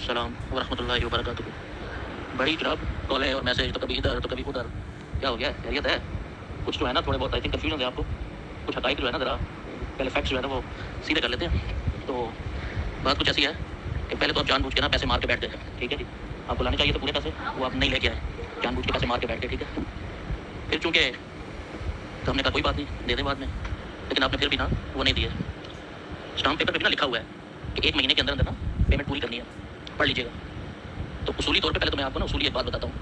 अस्सलाम वरहमतुल्लाहि वबरकातुहू। बड़ी जनाब कॉलें और मैसेज तो कभी इधर तो कभी उधर, क्या हो गया? खैरियत है? कुछ जो है ना थोड़े बहुत आई थिंक कन्फ्यूजन है आपको, कुछ हक़ाइक़ जो है ना ज़रा पहले फैक्ट्स जो है ना वो सीधे कर लेते हैं। तो बात कुछ ऐसी है कि पहले तो आप जानबूझ के ना पैसे मार के बैठ गए, ठीक है जी? आपको लाने चाहिए थे पूरे पैसे, वो आप नहीं लेके आए, जानबूझ के पैसे मार के बैठ गए, ठीक है? फिर चूँकि तो हमने कहा कोई बात नहीं, दे दें बाद में, लेकिन आपने फिर भी ना वो नहीं दिए। स्टाम्प पेपर पे भी ना लिखा हुआ है कि 1 महीने के अंदर अंदर ना पेमेंट पूरी करनी है, पढ़ लीजिएगा। तो उसूली तौर पे पहले तो मैं आपको ना उसूली एक बात बताता हूँ,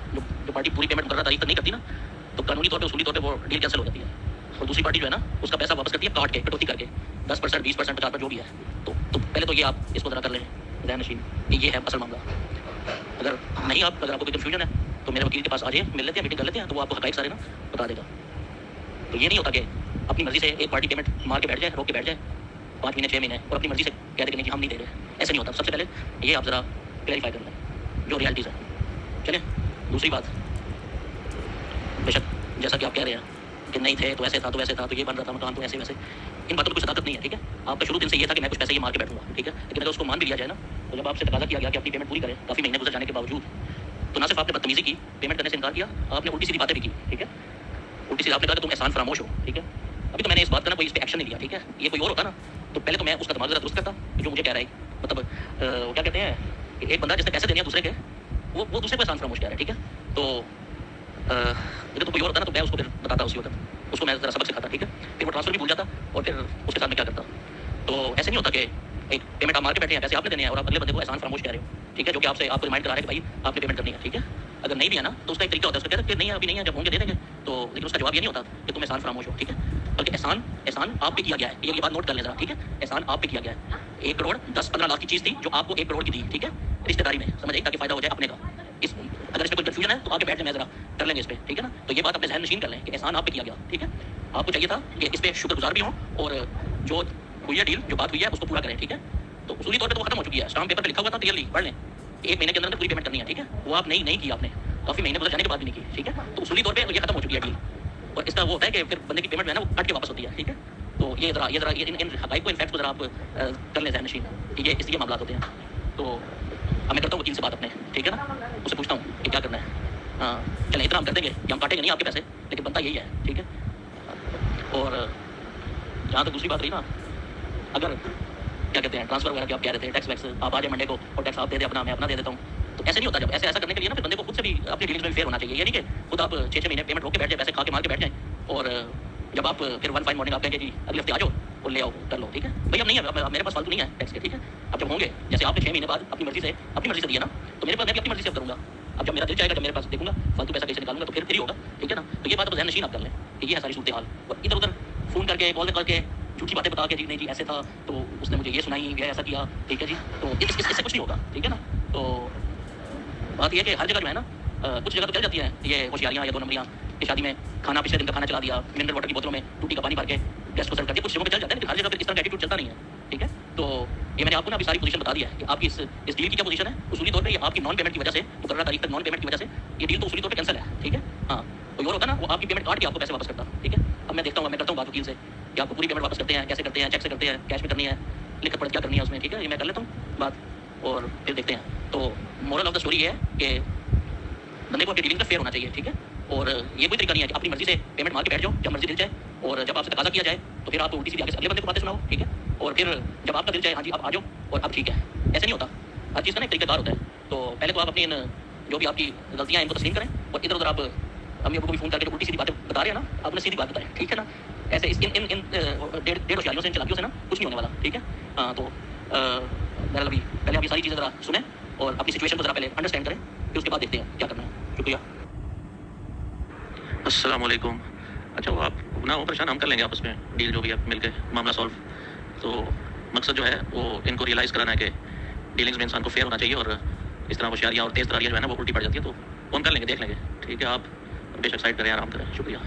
जो पार्टी पूरी पेमेंट मुकर्रर तारीख तक नहीं करती ना, तो कानूनी तौर पे उसूली तौर पे वो डील कैंसिल हो जाती है, और दूसरी पार्टी जो है ना उसका पैसा वापस करती है काट के, कटौती करके 10%, 20%, 50% जो भी है। तो पहले तो ये आप इसको ज़रा कर लें ज़हन नशीन कि ये है असल मामला। अगर आपको कोई कन्फ्यूजन है तो मेरे वकील के पास आ जाइए, मिल लेते हैं, मीटिंग कर लेते हैं, तो वो आपको हक़ाइक़ सारे ना बता देगा। तो ये नहीं होता कि अपनी मर्ज़ी से एक पार्टी पेमेंट मार के बैठ जाए, रोक के बैठ जाए 5 महीने 6 महीने, और अपनी मर्ज़ी से कह दे कि नहीं जी हम नहीं दे रहे। ऐसे नहीं होता। सबसे पहले ये आप ज़रा क्लैरिफाई कर लें जो रियलिटीज़ है। चलिए दूसरी बात, बेशक जैसा कि आप कह रहे हैं कि नहीं थे तो ऐसे था, तो वैसे था, तो ये बन रहा था मकान, तो ऐसे वैसे, इन बातों में कोई सदाकत नहीं है, ठीक है? आपका शुरू दिन से ये था कि मैं कुछ पैसे ये मार के बैठूंगा, ठीक है? लेकिन अगर उसको मान भी लिया जाए ना, तो जब आपसे तकाज़ा किया गया कि अपनी पेमेंट पूरी करें काफ़ी महीने गुजर जाने के बावजूद, तो ना सिर्फ आपने बदतमीज़ी की, पेमेंट करने से इनकार किया, आपने उल्टी सीधी बातें भी की, ठीक है? उल्टी सीधी आपने कहा कि तुम एहसान फरामोश हो, ठीक है? अभी तो मैंने इस बात का ना कोई इस पे एक्शन नहीं लिया, ठीक है? ये कोई और होता ना तो पहले तो मैं उसका दिमाग ज़रा दुरुस्त करता कि जो मुझे कह रहा है, मतलब वो क्या कहते हैं कि एक बंदा जिसने पैसे देने हैं दूसरे के, वो दूसरे को एहसान फरामोश कह रहा है, ठीक है? तो अगर तो कोई और होता ना तो मैं उसको फिर बताता उसी वक्त, उसको मैं ज़रा सबक सिखाता, ठीक है? फिर वो ट्रांसफ़र भी भूल जाता और फिर उसके साथ मैं क्या करता। तो ऐसे नहीं होता कि एक पेमेंट आप मार के बैठे हैं, पैसे आपने देने हैं और आप अगले बंदे को एहसान फरामोश कह रहे हो, ठीक है? जो कि आपको रिमाइंड करा रहा है कि भाई आपने पेमेंट करनी है, ठीक है? अगर नहीं भी है ना तो उसका एक तरीका होता है, उसका कहते हैं नहीं है अभी नहीं है, जब होंगे दे देंगे। तो लेकिन उसका जवाब ये नहीं होता कि तुम एहसान फरामोश हो, ठीक है? बल्कि एहसान आप पे किया गया है, ये बात नोट कर लें ज़रा, ठीक है? एहसान आप पे किया गया है। 1 करोड़ 10-15 लाख की चीज़ थी जो आपको 1 करोड़ की दी, ठीक है? रिश्तेदारी में, समझ आई, ताकि फ़ायदा हो जाए अपने का। अगर इसमें कोई कन्फ्यूजन है तो आगे बैठ जाए, मैं ज़रा कर लेंगे इस पे, ठीक है ना? तो ये बात अपने ज़हन नशीन कर लें कि एहसान आप पे किया गया, ठीक है? आपको चाहिए था कि इस पे शुक्रगुज़ार भी हों और जो हुई है डील, जो बात हुई है उसको पूरा करें, ठीक है? तो उसूली तौर पे तो वो खत्म हो चुकी है, स्टाम्प पेपर पे लिखा हुआ था, क्लियरली पढ़ लें। 1 महीने के अंदर पूरी पेमेंट करनी है, ठीक है? वो आप नहीं की आपने, काफ़ी महीने गुजर जाने के बाद भी नहीं की, ठीक है? तो उसूली तौर पे ये खत्म हो चुकी है डील, और इसका वो होता है कि फिर बंदे की पेमेंट जो है ना वो कट के वापस होती है, ठीक है? तो ये ज़रा इन हक़ाइक़ को, इन फैक्ट्स को ज़रा आप कर लें ज़हन नशीन कि ये इसलिए मामला होते हैं। तो अब मैं करता हूँ वकील से बात अपने, ठीक है ना? उससे पूछता हूँ कि क्या करना है। हाँ, चलें इतना हम कर देंगे कि हम काटेंगे नहीं आपके पैसे, लेकिन बनता यही है, ठीक है? और जहाँ तक दूसरी बात रही ना, अगर क्या कहते हैं ट्रांसफ़र वगैरह की आप कह रहे थे, टैक्स वैक्स आप आ जाए मंडे को और टैक्स आप दे दें अपना, मैं अपना दे देता हूँ। तो ऐसे नहीं होता। जब ऐसा करने के लिए ना फिर बंदे को खुद से भी अपनी डीलिंग्स में फेयर होना चाहिए। ये नहीं कि खुद आप 6-6 महीने पेमेंट रोक के बैठ जाए, पैसे खा के मार के बैठ जाएँ, और जब आप फिर वन फाइन मॉर्निंग आप कहेंगे जी अगले हफ्ते आ जाओ और ले आओ, कर लो, ठीक है? भई अब नहीं है, अब मेरे पास फालतू नहीं है टैक्स के, ठीक है? अब जब होंगे, जैसे आपने 6 महीने बाद अपनी मर्ज़ी से दिया ना, तो मेरे पास मैं भी अपनी मर्ज़ी से अब करूँगा। अब जब मेरा दिल चाहेगा, जब मेरे पास देखूँगा फालतू पैसा कैसे निकालूँगा, तो फिर ही होगा, ठीक है ना? तो ये बात अब ज़हन नशीन आप कर लें कि ये है सारी सूरत हाल। और इधर-उधर फ़ोन करके, कॉल करके झूठी बातें बता के जी नहीं जी ऐसे था, तो उसने मुझे ये सुनाई, ये ऐसा किया, ठीक है जी? तो इससे कुछ नहीं होगा, ठीक है ना? तो बात ये है कि हर जगह जो है ना कुछ जगह तो चल जाती है ये होशियारियाँ या 2 नंबरियाँ कि शादी में खाना पिछले दिन का खाना चला दिया, मिनरल वाटर की बोतलों में टूटी का पानी भर के गेस्ट को सर्व कर दिया। कुछ जगहों पे चल जाता है, लेकिन हर जगह पे इस तरह का एटीट्यूड चलता नहीं है, ठीक है? तो ये मैंने आपको ना अभी सारी पोजीशन बता दी है कि आपकी इस डील की क्या पोजीशन है। उसूली तौर पे ये आपकी नॉन पेमेंट की वजह से, मुकर्रर तारीख तक नॉन पेमेंट की वजह से ये डील तो उसूली तौर पे कैंसिल है, ठीक है? हाँ, कोई और होता ना वो आपकी पेमेंट काट के आपको पैसे वापस करता, ठीक है? अब मैं देखता हूँ, मैं करता हूँ बात वकील से कि आपको पूरी पेमेंट वापस करते हैं, कैसे करते हैं, चेक से करते हैं, कैश में करनी है, लिखत पढ़त क्या करनी है उसमें, ठीक है? ये मैं कर लेता हूँ बात और फिर देखते हैं। तो मोरल ऑफ द स्टोरी ये है कि बंदे को अपनी डीलिंग का फेयर होना चाहिए, ठीक है? और ये कोई तरीका नहीं है कि अपनी मर्ज़ी से पेमेंट मार के बैठ जाओ जब मर्ज़ी दिल चाहे, और जब आपसे तकाज़ा किया जाए तो फिर आप उल्टी सीधी आगे से अगले बंदे को बातें सुनाओ, ठीक है? और फिर जब आपका दिल चाहे हाँ जी आप आ जाओ और अब ठीक है, ऐसे नहीं होता। हर चीज़ का ना एक तरीक़ेकार होता है। तो पहले तो आप अपनी इन जो भी आपकी गलतियाँ हैं इनको तस्लीम करें, और इधर-उधर आप अम्मी अब्बू को भी फ़ोन करके जो उल्टी सीधी बातें बता रहे हैं ना, आप उन्हें सीधी बात बताएं, ठीक है ना? ऐसे इन डेढ़ होशियारियों से, इन चालाकियों से ना कुछ नहीं होने वाला, ठीक है? हाँ, तो बहरहाल अभी पहले आप ये सारी चीज़ें ज़रा सुनें और अपनी सिचुएशन को ज़रा पहले अंडरस्टैंड करें, फिर उसके बाद देखते हैं क्या करना है। शुक्रिया। अस्सलाम वालेकुम। अच्छा, वो आप ना हो परेशान, हम कर लेंगे आपस में डील जो भी है मिल के मामला सॉल्व। तो मकसद जो है वो इनको रियलाइज़ कराना है कि डीलिंग्स में इंसान को फेयर होना चाहिए, और इस तरह होशियारियाँ और तेज़ तरारियाँ जो है ना वो उल्टी पड़ जाती है। तो वो हम कर लेंगे, देख लेंगे, ठीक है? आप बेशक साइड करें, आराम करें। शुक्रिया।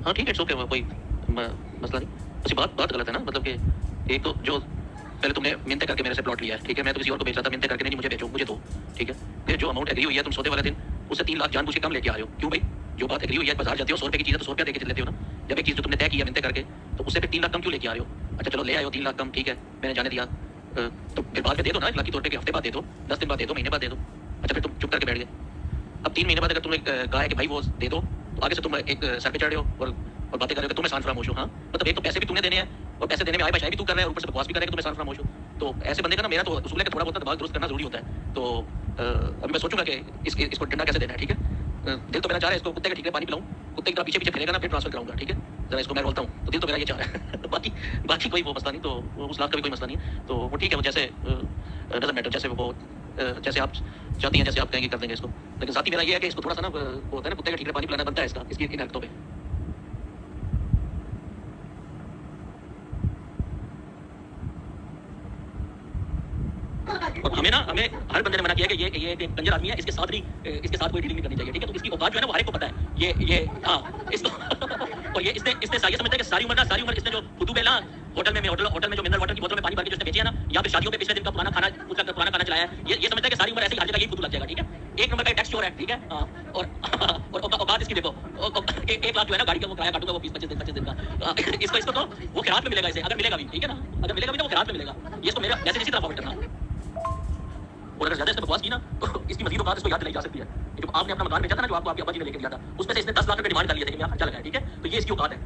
हाँ ठीक है, इट्स ओके, कोई मसला नहीं। बस ये बात गलत है ना, मतलब कि एक तो जो पहले तुमने मिन्नतें करके मेरे से प्लॉट लिया है, ठीक है? मैं तो किसी और को बेच रहा था, मिन्नतें करके नहीं मुझे बेचो, मुझे दो, ठीक है? फिर जो अमाउंट एग्री हुई है तुम सौदे वाले दिन, उससे 3 लाख जानबूझ के कम लेके आए हो, क्यों भाई? जो बात एग्री हुई है, बाजार जाते हो 100 रुपए की चीज़ है तो 100 रुपया दे के चल लेते हो ना। जब एक चीज़ जो तुमने तय किया मिन्नतें करके, तो उससे फिर 3 लाख कम क्यों लेके आ रहे हो? अच्छा चलो ले आए हो 3 लाख कम, ठीक है, मैंने जाने दिया, तो फिर बाद में दे दो ना 1 लाख की तौर पे, हफ्ते बाद दे दो, 10 दिन बाद दे दो, महीने बाद दे दो। अच्छा फिर तुम चुप करके बैठ गए। अब 3 महीने बाद अगर तुमने कहा है कि भाई वो दे दो, तो आगे से तुम एक सर पे चढ़ रहे हो और बातें कर रहे हो कि तुम एहसान फरामोश हो। हाँ मतलब एक तो पैसे भी तुमने देने हैं और पैसे देने में आए बचाए भी तू कर रहा है और ऊपर से बकवास भी कर रहा है कि तुम एहसान फरामोश हो। तो ऐसे बंदे का ना मेरा तो उसूल है कि थोड़ा बहुत दिमाग दुरुस्त करना जरूरी होता है। तो अभी मैं सोचूंगा कि इसको डंडा कैसे देना है, ठीक है। दिल तो मेरा चाह रहा है इसको कुत्ते के ठीकरे पानी पिलाऊं, कुत्ते की तरह पीछे पीछे फिरेगा ना, फिर ट्रांसफर कराऊंगा, ठीक है। जरा इसको मैं बोलता हूँ, तो दिल तो मेरा ये चाह रहा है। बाकी कोई वो मसला नहीं, तो उस लाख का भी कोई मसला नहीं, तो वो ठीक है। वो जैसे डजंट मैटर, जैसे वो जैसे आप चाहती हैं, जैसे आप कहेंगे कर देंगे इसको। लेकिन साथ ही मेरा ये है कि इसको थोड़ा सा ना वो होता है ना कुत्ते के ठीकरे पानी पिलाना बनता है इसका, इसकी इन हरकतों पे। और हमें हर बंदे ने मना किया कि ये एक कंजर आदमी है, इसके साथ कोई डीलिंग नहीं करनी चाहिए, ठीक है। तो इसकी औकात जो है ना वो हर एक को पता है। ये हाँ इसको और ये इसने ये समझता है कि सारी उम्र इसने जो खुदू बेला होटल में जो मिनरल वाटर की बोतल में पानी भर के जो इसने बेचे है ना, या फिर शादियों पे पिछले दिन का पुराना खाना चलाया है, ये समझता है कि सारी उम्र ऐसे ही हर जगह यही खुदू लग जाएगा, ठीक है। एक नंबर का टैक्स चोर है, ठीक है। और औकात इसकी देखो, 1 लाख जो है ना गाड़ी का वो किराया काटूंगा वो 25 दिन का। इसको तो वो खिरात में मिलेगा, इसे अगर मिलेगा भी, ठीक है ना, अगर मिलेगा भी तो वो खिरात में मिलेगा। ये इसको मेरा जैसे इसी तरह फॉरवर्ड करना। और अगर ज्यादा इसने बकवास की ना तो इसकी मजीद औकात इसको याद दिलाई जा सकती है। जब आपने अपना मकान बेचा था ना, जो आपको आपकी अब्बा जी ने लेके दिया था, उसमें से इसने 10 लाख रुपए डिमांड कर लिए थे कि मेरा खर्चा लगाए, ठीक है। तो ये इसकी औकात है।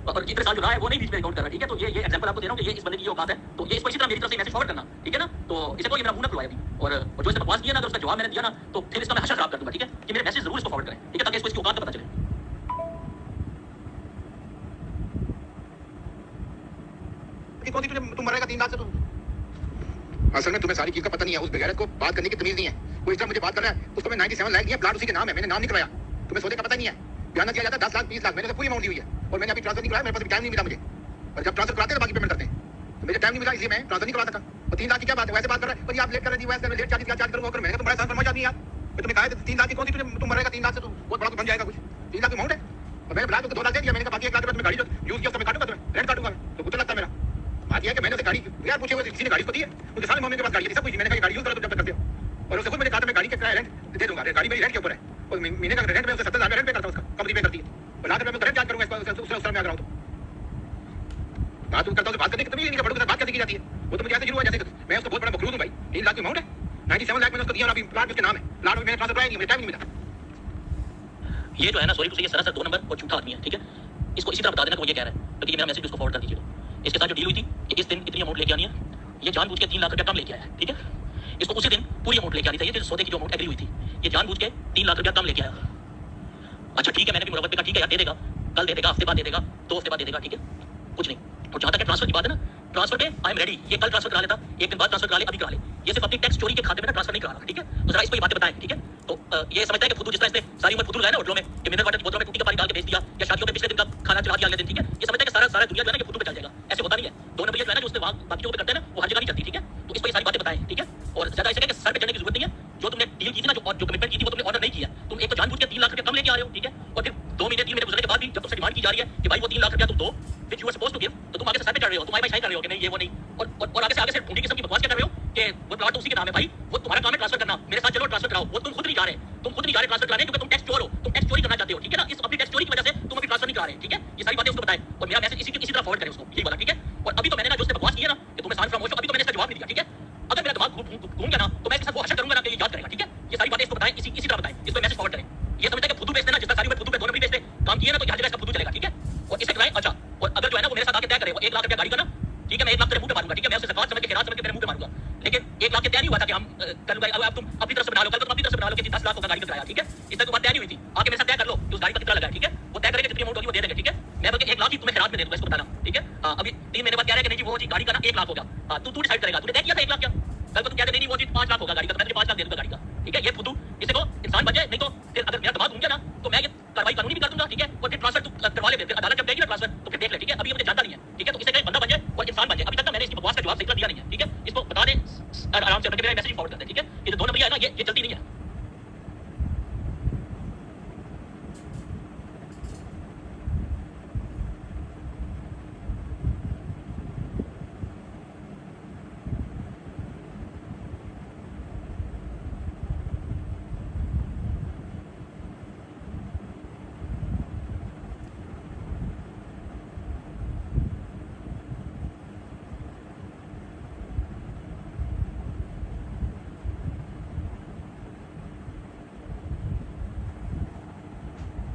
और जितने साल जो रहा है वो नहीं बीच में काउंट कर रहा है, ठीक है। तो ये एग्जांपल आपको दे रहा हूं कि ये इस बंदे की औकात है। तो ये इसको इसी तरह मेरी तरफ से मैसेज फॉरवर्ड करना, ठीक है ना। तो इसे कोई मेरा मुंह ना खुलवाए अभी। और जो इसने बकवास किया ना, अगर उसका जवाब मैंने दिया ना, तो फिर इसका मैं हशर खराब कर दूंगा, ठीक है। कि मेरे मैसेज जरूर इसको फॉरवर्ड करें, ठीक है, ताकि इसको इसकी औकात का पता चले। कौन सी तुम मरेगा 3 लाख से? असल में तुम्हें सारी चीज का पता नहीं है, उस बेगैरत को बात करने की तमीज नहीं है। कोई इस तरह मुझे बात कर रहा है, उसको मैं 97 लाख दिया, प्लाट उसी के नाम है, मैंने नाम नहीं करवाया। तुम्हें सौदे का पता नहीं है, बयान दिया जाता 10 लाख 20 लाख, मैंने तो पूरी अमाउंट दी हुई है और मैंने अभी ट्रांसफर नहीं कराया, मेरे पास टाइम नहीं मिला मुझे। और जब ट्रांसफर कराते हैं तो बाकी पेमेंट करते हैं, तो मुझे टाइम नहीं मिला, इसलिए मैं ट्रांसफर नहीं करा सका। और 3 लाख की क्या बात है, वैसे बात कर रहा है, आप लेट कर रही थी, वैसे मैं लेट चार्ज करूंगा और मैंने तुम्हारा साथ फरमा जाती है यार। तुम्हें कहा 3 लाख की कौन सी तुम मरेगा 3 लाख से, तो बहुत बड़ा तो बन जाएगा कुछ। 3 लाख अमाउंट है और मैंने ब्लाक को 2 लाख दे दिया, मैंने कहा बाकी 1 लाख रुपए गाड़ी जो यूज किया उसका मैं काटूंगा, तुम्हें रेंट काटूंगा, तो कुछ लगता है मेरा। बात यह है कि मैंने उसे गाड़ी यार पूछे हुए किसी ने गाड़ी को दी है, मुझे सारे मम्मी के पास गाड़ी है, सब कुछ मैंने कहा गाड़ी यूज करो तो जब तक करते हो। और उससे खुद मैंने कहा था मैं गाड़ी का रेंट दे दूंगा, गाड़ी मेरी रेंट के ऊपर है और महीने का रेंट में उसे 70,000 रेंट पे करता हूं, उसका कंपनी पे करती है और लाख रुपए में रेंट चार्ज करूंगा इसको, उससे मैं आ रहा हूं। तो बात करता हूं, बात करने की तमीज नहीं, बड़ों के साथ बात करने की जाती है। वो तो मुझे ऐसे शुरू हुआ जैसे मैं उसको बहुत बड़ा मखलूक हूं भाई। 3 लाख की अमाउंट है, 97 लाख मैंने उसको दिया और अभी प्लाट उसके नाम है, प्लाट में मैंने ट्रांसफर कराया नहीं, मुझे टाइम नहीं मिला। ये जो है ना सॉरी टू से ये सरासर 2 नंबर और झूठा आदमी है, ठीक है। इसको इसी तरह बता देना कि वो ये कह रहा है, तो ये मेरा मैसेज उसको फॉरवर्ड कर दीजिएगा। इसके साथ जो डील हुई थी कि इस दिन इतनी अमाउंट लेके आनी है, ये जानबूझ के 3 लाख रुपया कम लेके आया है, ठीक है। इसको उसी दिन पूरी अमाउंट लेके आनी चाहिए, सौदे की जो अमाउंट एग्री हुई थी, ये जानबूझ के 3 लाख रुपया कम लेके आया। अच्छा ठीक है, मैंने भी मुरव्वत पे कहा ठीक है यार दे देगा, कल दे देगा, हफ्ते बाद दे देगा, 2 हफ्ते बाद दे देगा, ठीक है, कुछ नहीं। और जहां तक ट्रांसफर की बात है ना, ट्रांसफर पे आई एम रेडी, ये कल ट्रांसफर करा लेता, 1 दिन बाद ट्रांसफर करा ले, अभी करा ले। ये सिर्फ अपनी टैक्स चोरी के खाते में ट्रांसफर नहीं करा रहा, ठीक है। तो जरा इसको ये बातें बताएं, ठीक है। तो ये समझता है कि फुदू जिस तरह इसने सारी उम्र फुदू लगाया ना होटलों में, कि मिनरल वाटर की बोतलों में टूटी का पानी डाल के बेच दिया, या शादियों में पिछले दिन का खाना चला दिया अगले दिन, ठीक है। ये समझता है कि सारा दुनिया जो है ना ये फुदू पे चल जाएगा, ऐसे होता नहीं है। 2 नंबर जो है ना जो उसने बाकी जो पे करते हैं ना वो हर जगह नहीं चलती, ठीक है। तो इसको ये सारी बातें बताएं, ठीक है। और ज्यादा ऐसे सर पे चढ़ने की जरूरत नहीं है। जो तुमने डील की थी ना, जो कमिटमेंट की थी वो तुमने ऑर्डर नहीं किया। तुम एक तो जानबूझ के 3 लाख रुपया कम लेके आ रहे हो, ठीक है। और फिर 2 महीने 3 महीने गुजरने के बाद भी जब तुमसे डिमांड की जा रही है कि भाई वो 3 लाख रुपया तुम दो, which you are supposed to give, तो तुम आगे से सर पे चढ़ रहे हो, तुम भाई कर रहे हो कि नहीं ये वो नहीं। और आगे से ढूंढी किस्म की बकवास क्या कर रहे हो कि वो प्लॉट तो उसी के नाम है भाई, वो तुम्हारा काम है ट्रांसफर करना, मेरे साथ चलो ट्रांसफर कराओ। वो तुम खुद नहीं जा रहे ट्रांसफर कराने, क्योंकि तुम टैक्स चोर हो, तुम टैक्स चोरी करना चाहते हो, ठीक है ना। इस अपनी टैक्स चोरी की वजह से तुम अभी ट्रांसफर नहीं करा रहे, ठीक है। ये सारी बातें उसको बताएं और मेरा मैसेज इसी तरह फॉरवर्ड करें उसको, यही बोला, ठीक है। और अभी तो मैंने ना जो उसने बकवास किया ना कि तुम्हें साल फ्रामोश हो, अभी तो मैंने इसका जवाब नहीं दिया, ठीक है। अगर मेरा दिमाग घूम गया ना तो मैं इसके साथ वो हशर करूंगा ना कि ये याद करेगा, ठीक है। ये सारी बातें इसको बताएं, इसी तरह बताएं, इसको मैसेज फॉरवर्ड करें। ये समझता है कि फुदू बेचते ना, जिसका सारी उम्र फुदू पे 2 नंबर बेचते काम किए ना, तो हर जगह इसका फुदू चलेगा, ठीक है। और इसे कराएं। अच्छा और अगर जो है ना वो मेरे साथ आके तय करे, वो 1 लाख रुपया गाड़ी का ना, ठीक है, मैं 1 लाख तेरे मुंह पे मारूंगा, ठीक है। मैं उसे ज़कात समझ के खिरात समझ के तेरे मुंह पे मारूंगा, लेकिन 1 लाख के तय नहीं हुआ था कि हम करूंगा। अब तुम अपनी तरफ से बना लो, कल तुम अपनी तरफ से बना लो कि 10 लाख होगा गाड़ी का किराया, ठीक है। इस तक बात तय नहीं हुई थी, आके मेरे साथ तय कर लो कि उस गाड़ी का कितना लगा है, ठीक है। वो तय करेंगे कितनी अमाउंट होगी वो दे देंगे, ठीक है। मैं बल्कि 1 लाख ही तुम्हें खिरात में दे दूंगा, इसको बताना, ठीक है। अभी 3 महीने बाद कह रहा है कि नहीं जी वो जी गाड़ी का ना 1 लाख होगा। तू डिसाइड करेगा, तूने तय किया था 1 लाख क्या, कल को तुम कहते नहीं वो जी 5 लाख होगा गाड़ी का, तो मैं तुझे 5 लाख दे दूंगा गाड़ी का, ठीक है। ये फुदू इससे को इंसान बन जाए, नहीं तो फिर अगर मेरा दिमाग घूम गया ना तो मैं ये कार्रवाई कानूनी भी कर दूंगा, ठीक है। और फिर ट्रांसफर तू करवा ले, फिर अदालत जब देगी ना ट्रांसफर तो फिर देख ले, ठीक है। अभी मुझे जानता नहीं है, ठीक है। तो इसे कहीं बंदा बन जाए और इंसान बन जाए। अभी तक ना मैंने इसकी बकवास का जवाब सही दिया नहीं है, ठीक है। इसको बता दें आराम से,